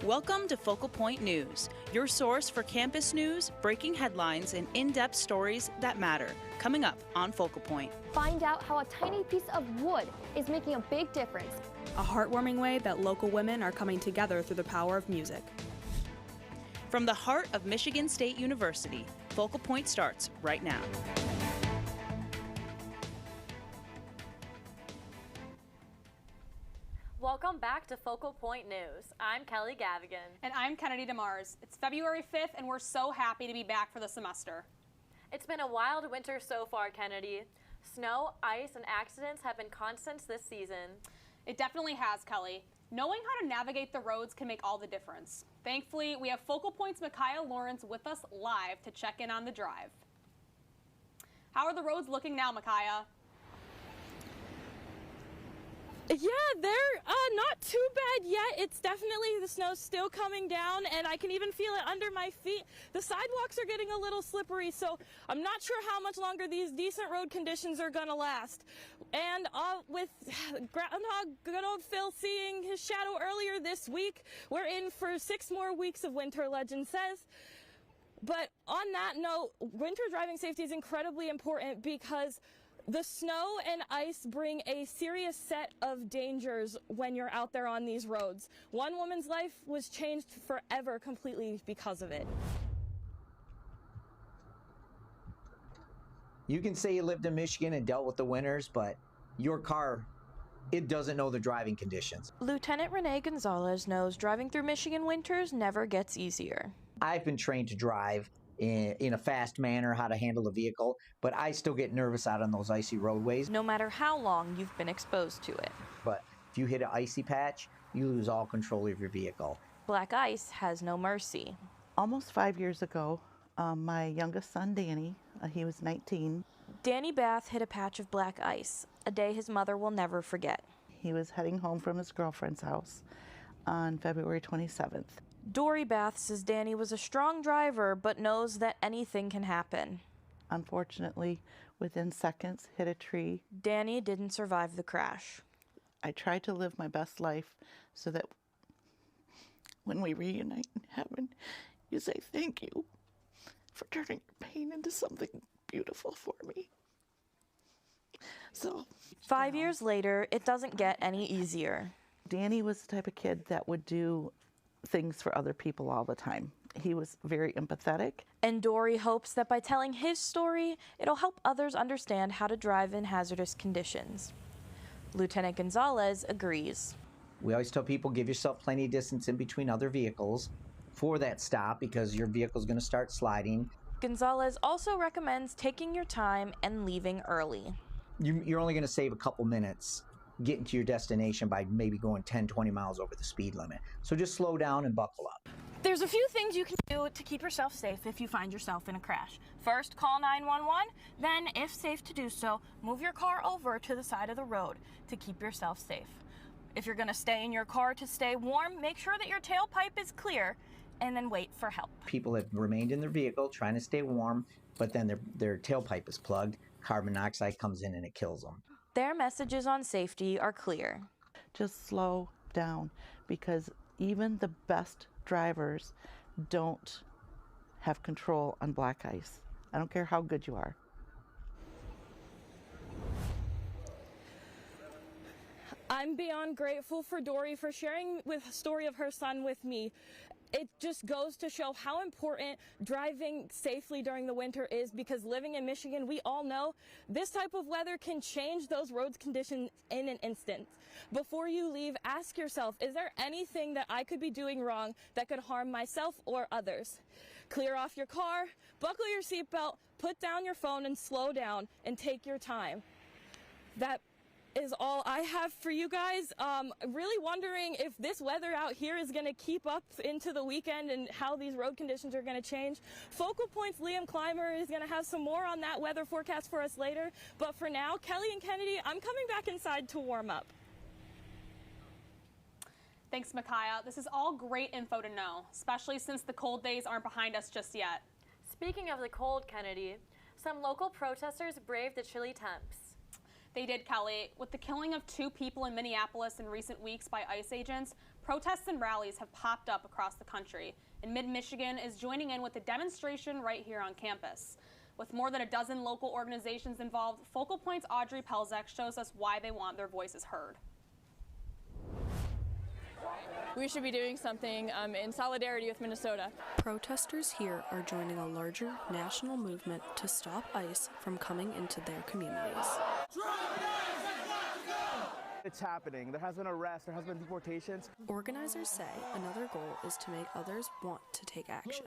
Welcome to Focal Point News, your source for campus news, breaking headlines, and in-depth stories that matter. Coming up on Focal Point. Find out how a tiny piece of wood is making a big difference. A heartwarming way that local women are coming together through the power of music. From the heart of Michigan State University, Focal Point starts right now. Welcome back to Focal Point News. I'm Kelly Gavigan. And I'm Kennedy DeMars. It's February 5th and we're so happy to be back for the semester. It's been a wild winter so far, Kennedy. Snow, ice, and accidents have been constants this season. It definitely has, Kelly. Knowing how to navigate the roads can make all the difference. Thankfully, we have Focal Point's Micaiah Lawrence with us live to check in on the drive. How are the roads looking now, Micaiah? Yeah, they're not too bad yet. It's definitely, the snow's still coming down and I can even feel it under my feet. The sidewalks are getting a little slippery, so I'm not sure how much longer these decent road conditions are gonna last. And with Groundhog, good old Phil seeing his shadow earlier this week, we're in for 6 more weeks of winter, legend says. But on that note, winter driving safety is incredibly important because the snow and ice bring a serious set of dangers when you're out there on these roads. One woman's life was changed forever completely because of it. You can say you lived in Michigan and dealt with the winters, but your car, it doesn't know the driving conditions. Lieutenant Renee Gonzalez knows driving through Michigan winters never gets easier. I've been trained to drive in a fast manner, how to handle a vehicle, but I still get nervous out on those icy roadways. No matter how long you've been exposed to it. But if you hit an icy patch, you lose all control of your vehicle. Black ice has no mercy. Almost 5 years ago, my youngest son, Danny, he was 19. Danny Bath hit a patch of black ice, a day his mother will never forget. He was heading home from his girlfriend's house on February 27th. Dory Bath says Danny was a strong driver, but knows that anything can happen. Unfortunately, within seconds, hit a tree. Danny didn't survive the crash. I tried to live my best life so that when we reunite in heaven, you say thank you for turning your pain into something beautiful for me. So, 5 years later, it doesn't get any easier. Danny was the type of kid that would do things for other people all the time. He was very empathetic. And Dory hopes that by telling his story, it'll help others understand how to drive in hazardous conditions. Lieutenant Gonzalez agrees. We always tell people, give yourself plenty of distance in between other vehicles for that stop because your vehicle's going to start sliding. Gonzalez also recommends taking your time and leaving early. You're only going to save a couple minutes getting to your destination by maybe going 10, 20 miles over the speed limit. So just slow down and buckle up. There's a few things you can do to keep yourself safe if you find yourself in a crash. First, call 911. Then, if safe to do so, move your car over to the side of the road to keep yourself safe. If you're going to stay in your car to stay warm, make sure that your tailpipe is clear and then wait for help. People have remained in their vehicle trying to stay warm, but then their tailpipe is plugged. Carbon monoxide comes in and it kills them. Their messages on safety are clear. Just slow down because even the best drivers don't have control on black ice. I don't care how good you are. I'm beyond grateful for Dory for sharing the story of her son with me. It just goes to show how important driving safely during the winter is because living in Michigan, we all know this type of weather can change those road conditions in an instant. Before you leave, ask yourself, is there anything that I could be doing wrong that could harm myself or others? Clear off your car, buckle your seatbelt, put down your phone and slow down and take your time. That is all I have for you guys. Really wondering if this weather out here is going to keep up into the weekend and how these road conditions are going to change. Focal Point's Liam Clymer is going to have some more on that weather forecast for us later. But for now, Kelly and Kennedy, I'm coming back inside to warm up. Thanks, Micaiah. This is all great info to know, especially since the cold days aren't behind us just yet. Speaking of the cold, Kennedy, some local protesters braved the chilly temps. They did, Kelly. With the killing of 2 people in Minneapolis in recent weeks by ICE agents, protests and rallies have popped up across the country, and Mid-Michigan is joining in with a demonstration right here on campus. With more than a dozen local organizations involved, Focal Point's Audrey Pelzek shows us why they want their voices heard. We should be doing something in solidarity with Minnesota. Protesters here are joining a larger national movement to stop ICE from coming into their communities. It's happening. There has been arrests, there has been deportations. Organizers say another goal is to make others want to take action.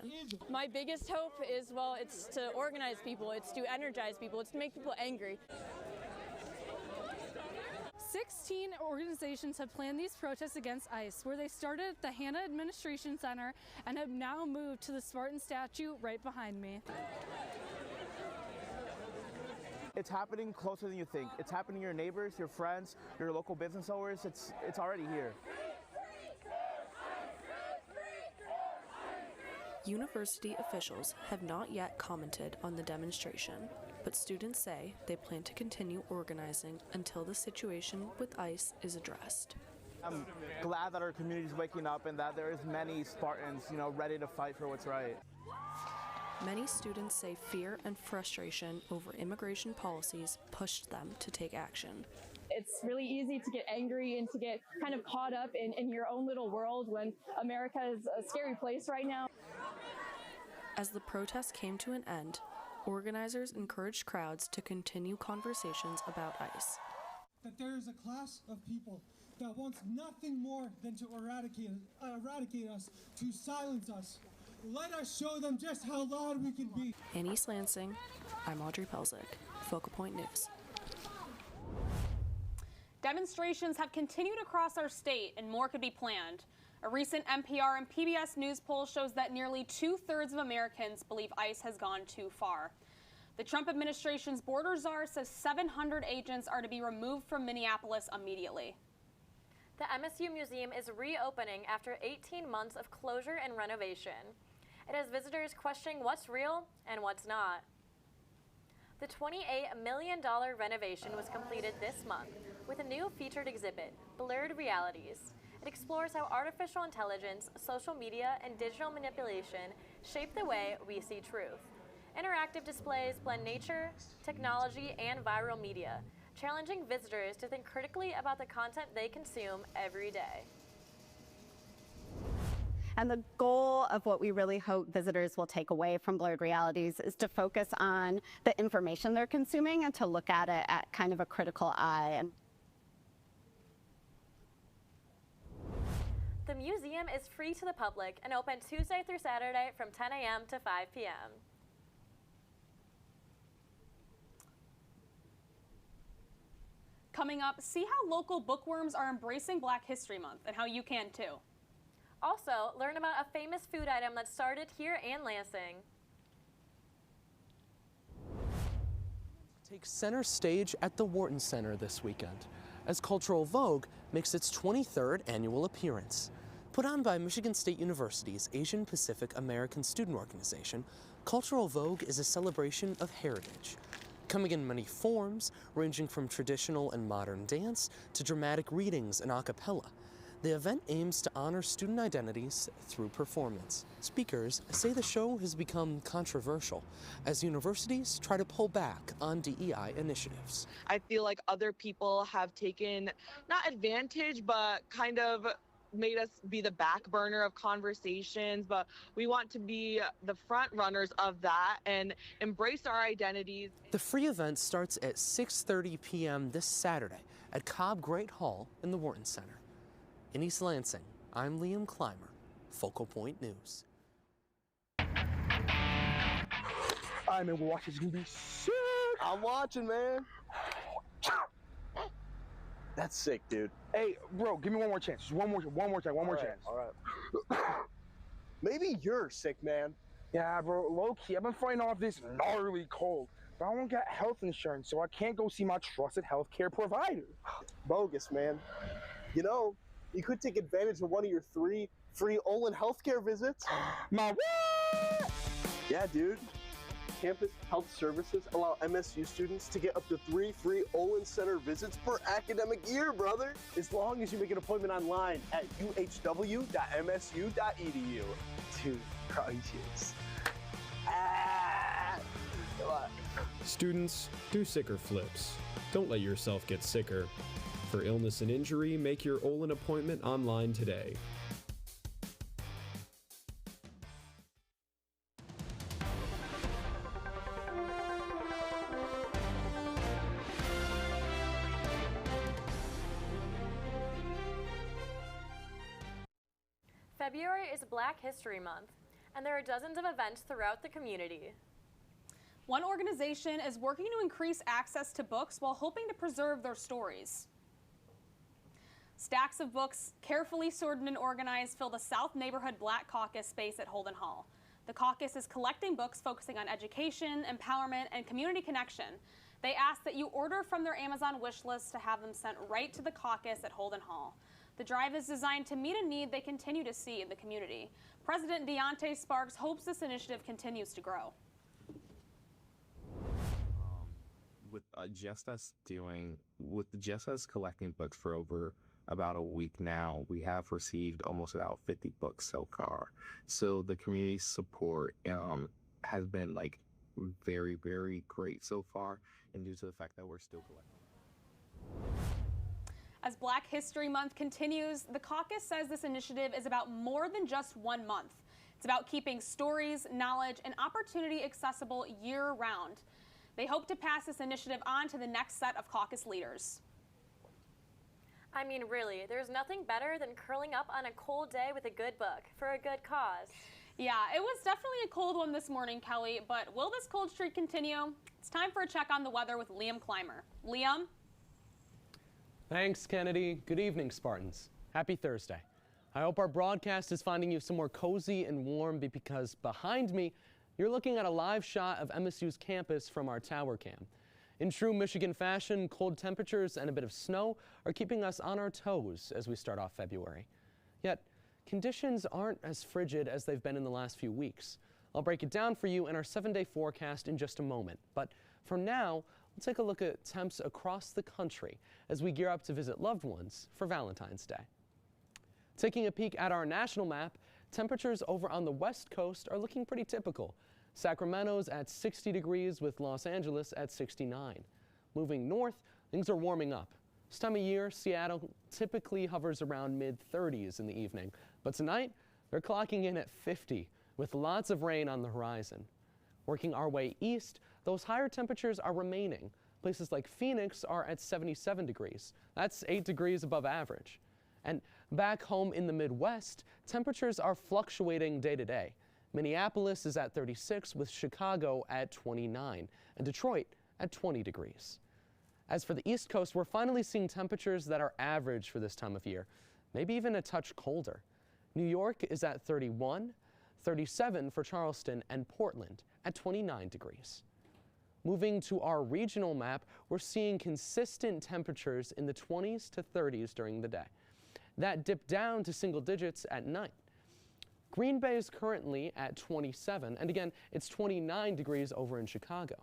My biggest hope is, well, it's to organize people, it's to energize people, it's to make people angry. 16 organizations have planned these protests against ICE, where they started at the Hanna Administration Center and have now moved to the Spartan statue right behind me. It's happening closer than you think. It's happening to your neighbors, your friends, your local business owners. It's already here. University officials have not yet commented on the demonstration, but students say they plan to continue organizing until the situation with ICE is addressed. I'm glad that our community is waking up and that there is many Spartans, ready to fight for what's right. Many students say fear and frustration over immigration policies pushed them to take action. It's really easy to get angry and to get kind of caught up in your own little world when America is a scary place right now. As the protests came to an end, organizers encouraged crowds to continue conversations about ICE. That there is a class of people that wants nothing more than to eradicate us, to silence us. Let us show them just how loud we can be. In East Lansing, I'm Audrey Pelzek, Focal Point News. Demonstrations have continued across our state, and more could be planned. A recent NPR and PBS News poll shows that nearly 2/3 of Americans believe ICE has gone too far. The Trump administration's border czar says 700 agents are to be removed from Minneapolis immediately. The MSU Museum is reopening after 18 months of closure and renovation. It has visitors questioning what's real and what's not. The $28 million renovation was completed this month with a new featured exhibit, Blurred Realities. It explores how artificial intelligence, social media, and digital manipulation shape the way we see truth. Interactive displays blend nature, technology, and viral media, challenging visitors to think critically about the content they consume every day. And the goal of what we really hope visitors will take away from Blurred Realities is to focus on the information they're consuming and to look at it at kind of a critical eye. The museum is free to the public and open Tuesday through Saturday from 10 a.m. to 5 p.m. Coming up, see how local bookworms are embracing Black History Month and how you can too. Also, learn about a famous food item that started here in Lansing. Take center stage at the Wharton Center this weekend as Cultural Vogue makes its 23rd annual appearance. Put on by Michigan State University's Asian Pacific American Student Organization, Cultural Vogue is a celebration of heritage, coming in many forms, ranging from traditional and modern dance to dramatic readings and a cappella. The event aims to honor student identities through performance. Speakers say the show has become controversial as universities try to pull back on DEI initiatives. I feel like other people have taken, not advantage, but kind of made us be the back burner of conversations, but we want to be the front runners of that and embrace our identities. The free event starts at 6:30 p.m. this Saturday at Cobb Great Hall in the Wharton Center. In East Lansing, I'm Liam Clymer, Focal Point News. I'm in watch. It's gonna be sick. I'm watching, man. That's sick, dude. Hey, bro, give me one more chance. Just one more chance. All right. Maybe you're sick, man. Yeah, bro, low-key, I've been fighting off this gnarly cold, but I don't got health insurance, so I can't go see my trusted healthcare provider. Bogus, man. You know, you could take advantage of one of your 3 free Olin healthcare visits. My what? Yeah, dude. Campus Health Services allow MSU students to get up to 3 free Olin Center visits per academic year, brother. As long as you make an appointment online at uhw.msu.edu. 2 crunches. Come on. Students, do sicker flips. Don't let yourself get sicker. For illness and injury, make your Olin appointment online today. February is Black History Month, and there are dozens of events throughout the community. One organization is working to increase access to books while hoping to preserve their stories. Stacks of books, carefully sorted and organized, fill the South Neighborhood Black Caucus space at Holden Hall. The caucus is collecting books focusing on education, empowerment, and community connection. They ask that you order from their Amazon wish list to have them sent right to the caucus at Holden Hall. The drive is designed to meet a need they continue to see in the community. President Deontay Sparks hopes this initiative continues to grow. With just us collecting books for over about a week now, we have received almost about 50 books so far. So the community support has been like very, very great so far, and due to the fact that we're still collecting. As Black History Month continues, the caucus says this initiative is about more than just 1 month. It's about keeping stories, knowledge, and opportunity accessible year-round. They hope to pass this initiative on to the next set of caucus leaders. I mean, really, there's nothing better than curling up on a cold day with a good book for a good cause. Yeah, it was definitely a cold one this morning, Kelly, but will this cold streak continue? It's time for a check on the weather with Liam Clymer. Liam? Thanks, Kennedy. Good evening, Spartans. Happy Thursday. I hope our broadcast is finding you somewhere cozy and warm because behind me, you're looking at a live shot of MSU's campus from our tower cam. In true Michigan fashion, cold temperatures and a bit of snow are keeping us on our toes as we start off February. Yet, conditions aren't as frigid as they've been in the last few weeks. I'll break it down for you in our 7-day forecast in just a moment. But for now, we'll take a look at temps across the country as we gear up to visit loved ones for Valentine's Day. Taking a peek at our national map, temperatures over on the West Coast are looking pretty typical. Sacramento's at 60 degrees with Los Angeles at 69. Moving north, things are warming up. This time of year, Seattle typically hovers around mid-30s in the evening, but tonight they're clocking in at 50 with lots of rain on the horizon. Working our way east, those higher temperatures are remaining. Places like Phoenix are at 77 degrees. That's 8 degrees above average. And back home in the Midwest, temperatures are fluctuating day to day. Minneapolis is at 36 with Chicago at 29 and Detroit at 20 degrees. As for the East Coast, we're finally seeing temperatures that are average for this time of year, maybe even a touch colder. New York is at 31, 37 for Charleston, and Portland at 29 degrees. Moving to our regional map, we're seeing consistent temperatures in the 20s to 30s during the day. That dipped down to single digits at night. Green Bay is currently at 27, and again, it's 29 degrees over in Chicago.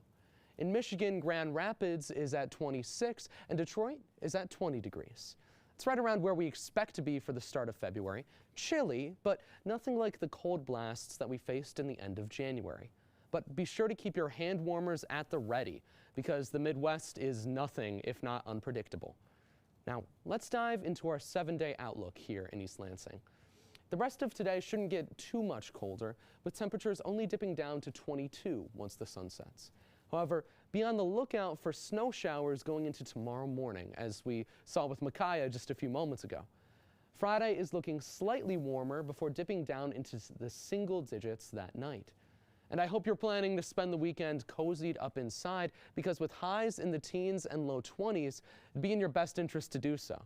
In Michigan, Grand Rapids is at 26, and Detroit is at 20 degrees. It's right around where we expect to be for the start of February. Chilly, but nothing like the cold blasts that we faced in the end of January. But be sure to keep your hand warmers at the ready, because the Midwest is nothing if not unpredictable. Now, let's dive into our 7-day outlook here in East Lansing. The rest of today shouldn't get too much colder, with temperatures only dipping down to 22 once the sun sets. However, be on the lookout for snow showers going into tomorrow morning, as we saw with Micaiah just a few moments ago. Friday is looking slightly warmer before dipping down into the single digits that night. And I hope you're planning to spend the weekend cozied up inside, because with highs in the teens and low 20s, it'd be in your best interest to do so.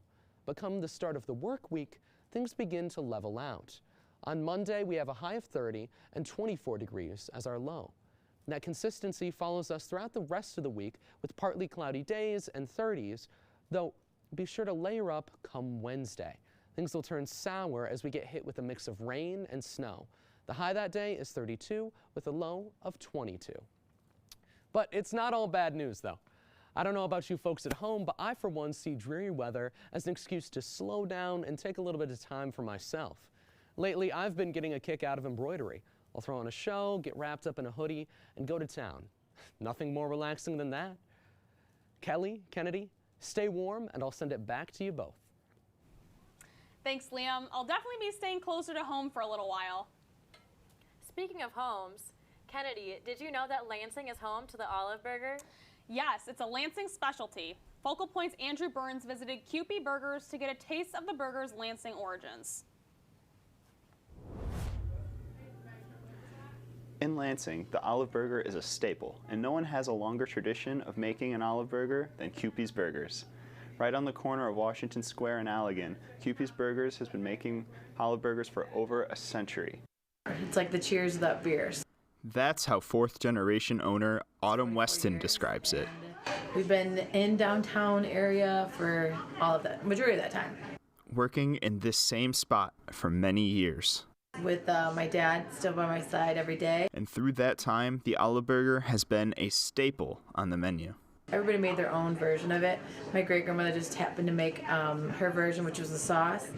But come the start of the work week, things begin to level out. On Monday, we have a high of 30 and 24 degrees as our low. And that consistency follows us throughout the rest of the week with partly cloudy days and 30s, though be sure to layer up come Wednesday. Things will turn sour as we get hit with a mix of rain and snow. The high that day is 32 with a low of 22. But it's not all bad news, though. I don't know about you folks at home, but I, for one, see dreary weather as an excuse to slow down and take a little bit of time for myself. Lately, I've been getting a kick out of embroidery. I'll throw on a show, get wrapped up in a hoodie, and go to town. Nothing more relaxing than that. Kelly, Kennedy, stay warm, and I'll send it back to you both. Thanks, Liam. I'll definitely be staying closer to home for a little while. Speaking of homes, Kennedy, did you know that Lansing is home to the Olive Burger? Yes, it's a Lansing specialty. Focal Point's Andrew Burns visited Kewpie Burgers to get a taste of the burger's Lansing origins. In Lansing, the Olive Burger is a staple, and no one has a longer tradition of making an Olive Burger than Kewpie's Burgers. Right on the corner of Washington Square and Allegan, Kewpie's Burgers has been making Olive Burgers for over a century. It's like the Cheers without beers. That's how fourth-generation owner Autumn Weston describes it. We've been in downtown area for all of that, majority of that time. Working in this same spot for many years. With my dad still by my side every day. And through that time, the Olive Burger has been a staple on the menu. Everybody made their own version of it. My great-grandmother just happened to make her version, which was the sauce.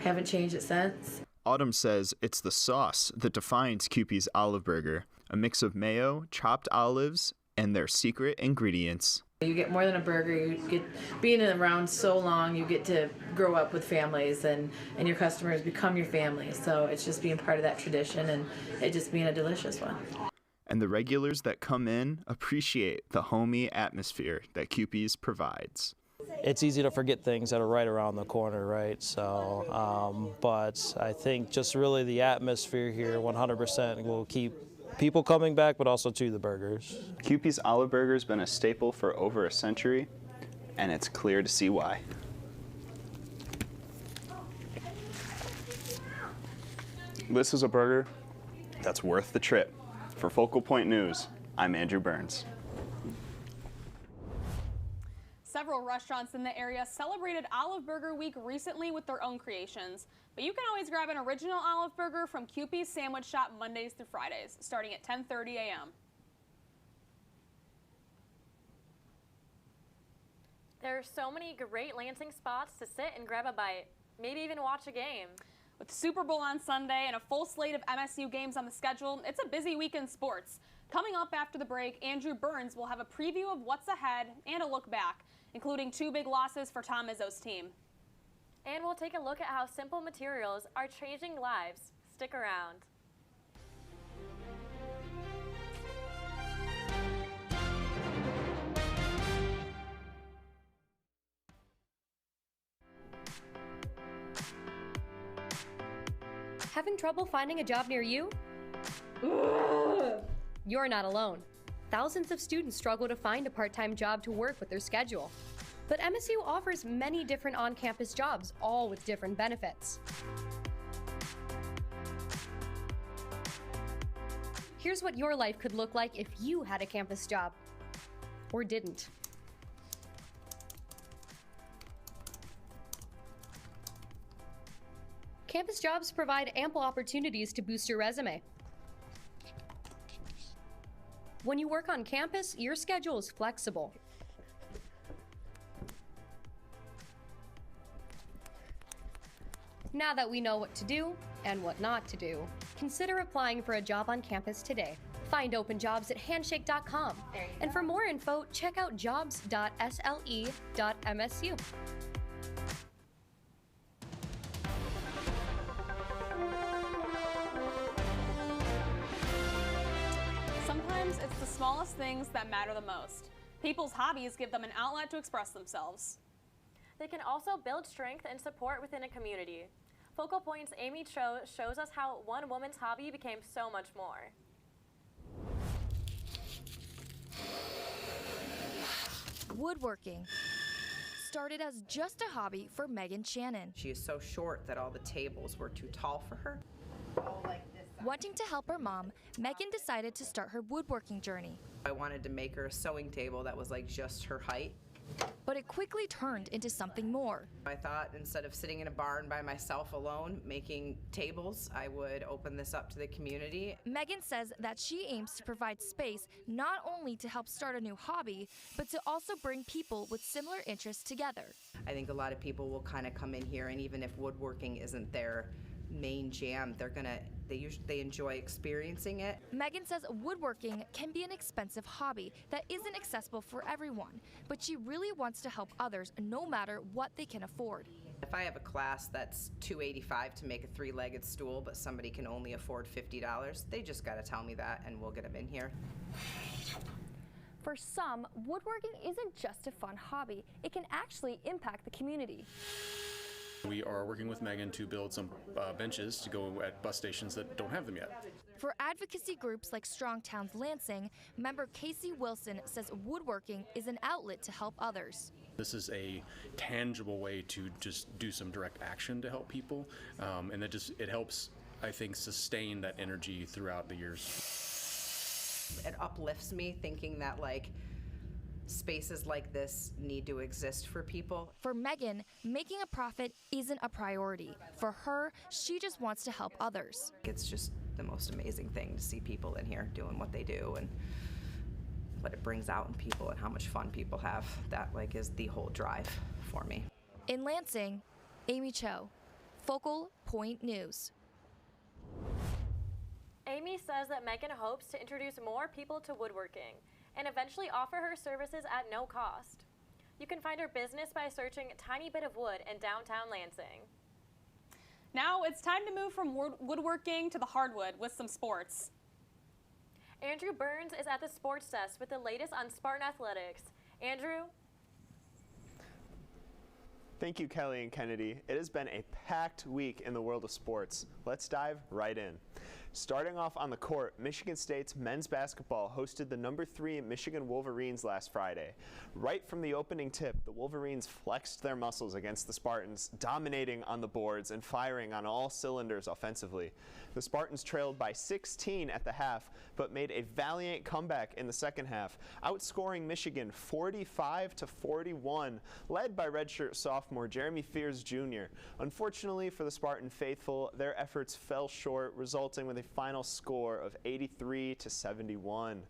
Haven't changed it since. Autumn says it's the sauce that defines Kewpie's Olive Burger, a mix of mayo, chopped olives, and their secret ingredients. You get more than a burger. You get, being around so long, you get to grow up with families, and your customers become your family. So it's just being part of that tradition, and it just being a delicious one. And the regulars that come in appreciate the homey atmosphere that Kewpie's provides. It's easy to forget things that are right around the corner, right? So, but I think just really the atmosphere here 100% will keep people coming back, but also to the burgers. Kewpie's Olive Burger has been a staple for over a century, and it's clear to see why. This is a burger that's worth the trip. For Focal Point News, I'm Andrew Burns. Several restaurants in the area celebrated Olive Burger Week recently with their own creations, but you can always grab an original Olive Burger from Kewpie's Sandwich Shop Mondays through Fridays, starting at 10:30 a.m. There are so many great Lansing spots to sit and grab a bite, maybe even watch a game. With the Super Bowl on Sunday and a full slate of MSU games on the schedule, it's a busy week in sports. Coming up after the break, Andrew Burns will have a preview of what's ahead and a look back, including 2 big losses for Tom Izzo's team. And we'll take a look at how simple materials are changing lives. Stick around. Having trouble finding a job near you? You're not alone. Thousands of students struggle to find a part-time job to work with their schedule. But MSU offers many different on-campus jobs, all with different benefits. Here's what your life could look like if you had a campus job. Or didn't. Campus jobs provide ample opportunities to boost your resume. When you work on campus, your schedule is flexible. Now that we know what to do and what not to do, consider applying for a job on campus today. Find open jobs at handshake.com. And for more info, check out jobs.sle.msu. Sometimes it's the smallest things that matter the most. People's hobbies give them an outlet to express themselves. They can also build strength and support within a community. Focal Point's Amy Cho shows us how one woman's hobby became so much more. Woodworking started as just a hobby for Megan Shannon. She is so short that all the tables were too tall for her. Wanting to help her mom, Megan decided to start her woodworking journey. I wanted to make her a sewing table that was like just her height. But it quickly turned into something more. I thought instead of sitting in a barn by myself alone making tables, I would open this up to the community. Megan says that she aims to provide space not only to help start a new hobby, but to also bring people with similar interests together. I think a lot of people will kind of come in here, and even if woodworking isn't their main jam, they enjoy experiencing it. Megan says woodworking can be an expensive hobby that isn't accessible for everyone, but she really wants to help others no matter what they can afford. If I have a class that's $285 to make a 3-legged stool, but somebody can only afford $50, they just got to tell me that and we'll get them in here. For some, woodworking isn't just a fun hobby. It can actually impact the community. We are working with Megan to build some benches to go at bus stations that don't have them yet. For advocacy groups like Strong Towns Lansing, member Casey Wilson says woodworking is an outlet to help others. This is a tangible way to just do some direct action to help people, and it helps, I think, sustain that energy throughout the years. It uplifts me thinking that spaces like this need to exist for people. For Megan, making a profit isn't a priority. For her, she just wants to help others. It's just the most amazing thing to see people in here doing what they do and what it brings out in people and how much fun people have. That is the whole drive for me. In Lansing, Amy Cho, Focal Point News. Amy says that Megan hopes to introduce more people to woodworking and eventually offer her services at no cost. You can find her business by searching Tiny Bit of Wood in downtown Lansing. Now it's time to move from woodworking to the hardwood with some sports. Andrew Burns is at the sports desk with the latest on Spartan athletics. Andrew? Thank you, Kelly and Kennedy. It has been a packed week in the world of sports. Let's dive right in. Starting off on the court, Michigan State's men's basketball hosted the number 3 Michigan Wolverines last Friday. Right from the opening tip, the Wolverines flexed their muscles against the Spartans, dominating on the boards and firing on all cylinders offensively. The Spartans trailed by 16 at the half, but made a valiant comeback in the second half, outscoring Michigan 45-41, led by redshirt sophomore Jeremy Fears Jr. Unfortunately for the Spartan faithful, their efforts fell short, resulting with a final score of 83-71.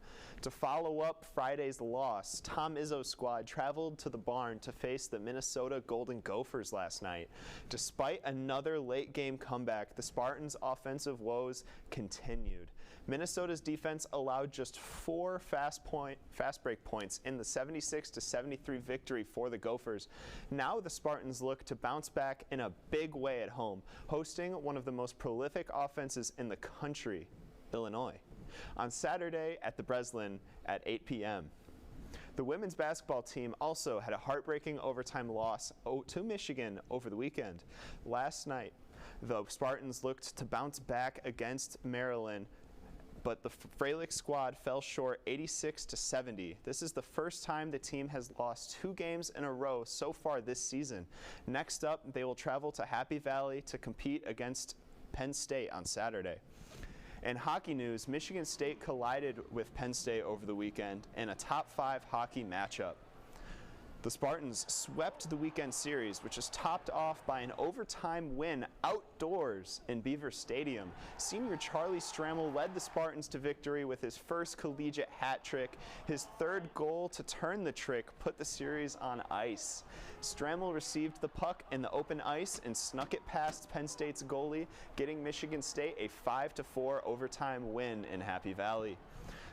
To follow up Friday's loss, Tom Izzo's squad traveled to the barn to face the Minnesota Golden Gophers last night. Despite another late-game comeback, the Spartans' offensive woes continued. Minnesota's defense allowed just 4 fast break points in the 76-73 victory for the Gophers. Now the Spartans look to bounce back in a big way at home, hosting one of the most prolific offenses in the country, Illinois, on Saturday at the Breslin at 8 p.m. The women's basketball team also had a heartbreaking overtime loss to Michigan over the weekend. Last night, the Spartans looked to bounce back against Maryland, but the Freilich squad fell short 86-70. This is the first time the team has lost 2 games in a row so far this season. Next up, they will travel to Happy Valley to compete against Penn State on Saturday. In hockey news, Michigan State collided with Penn State over the weekend in a top 5 hockey matchup. The Spartans swept the weekend series, which is topped off by an overtime win outdoors in Beaver Stadium. Senior Charlie Strammel led the Spartans to victory with his first collegiate hat trick. His 3rd goal to turn the trick put the series on ice. Strammel received the puck in the open ice and snuck it past Penn State's goalie, getting Michigan State a 5-4 overtime win in Happy Valley.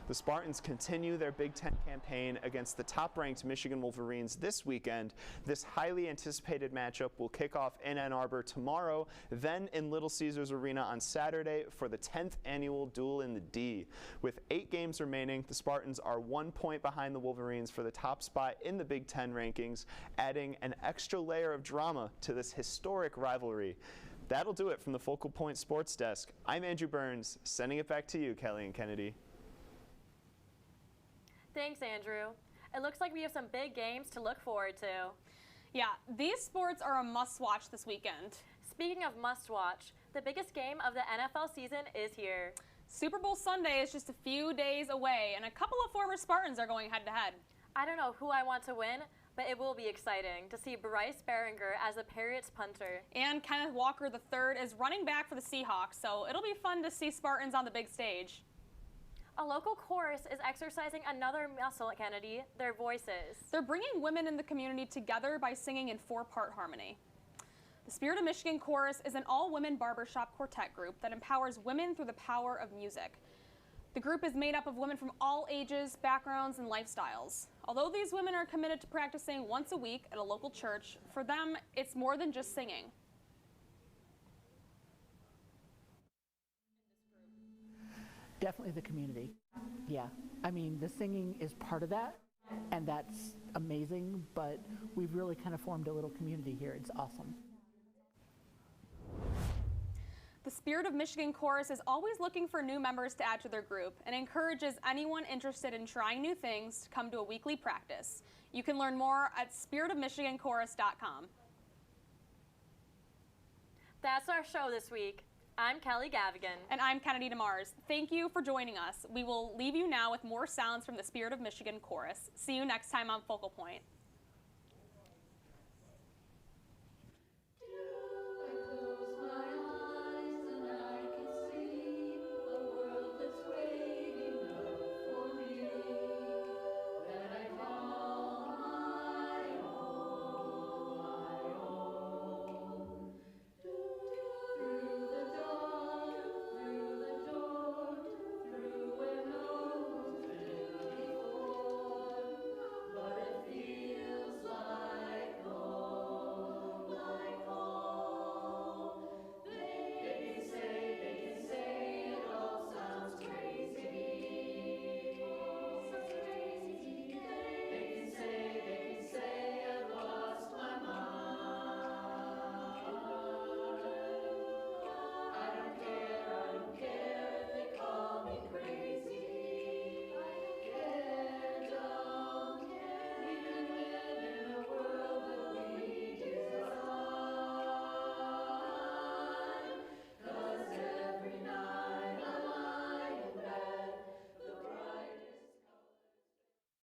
The Spartans continue their Big Ten campaign against the top-ranked Michigan Wolverines this weekend. This highly anticipated matchup will kick off in Ann Arbor tomorrow, then in Little Caesars Arena on Saturday for the 10th annual Duel in the D. With 8 games remaining, the Spartans are 1 point behind the Wolverines for the top spot in the Big Ten rankings, adding an extra layer of drama to this historic rivalry. That'll do it from the Focal Point Sports Desk. I'm Andrew Burns, sending it back to you, Kelly and Kennedy. Thanks, Andrew. It looks like we have some big games to look forward to. Yeah, these sports are a must-watch this weekend. Speaking of must-watch, the biggest game of the NFL season is here. Super Bowl Sunday is just a few days away, and a couple of former Spartans are going head-to-head. I don't know who I want to win, but it will be exciting to see Bryce Behringer as the Patriots punter. And Kenneth Walker III is running back for the Seahawks, so it'll be fun to see Spartans on the big stage. A local chorus is exercising another muscle, Kennedy, their voices. They're bringing women in the community together by singing in 4-part harmony. The Spirit of Michigan Chorus is an all-women barbershop quartet group that empowers women through the power of music. The group is made up of women from all ages, backgrounds, and lifestyles. Although these women are committed to practicing once a week at a local church, for them, it's more than just singing. Definitely the community. Yeah. I mean, the singing is part of that, and that's amazing, but we've really kind of formed a little community here. It's awesome. The Spirit of Michigan Chorus is always looking for new members to add to their group and encourages anyone interested in trying new things to come to a weekly practice. You can learn more at spiritofmichiganchorus.com. That's our show this week. I'm Kelly Gavigan. And I'm Kennedy DeMars. Thank you for joining us. We will leave you now with more sounds from the Spirit of Michigan Chorus. See you next time on Focal Point.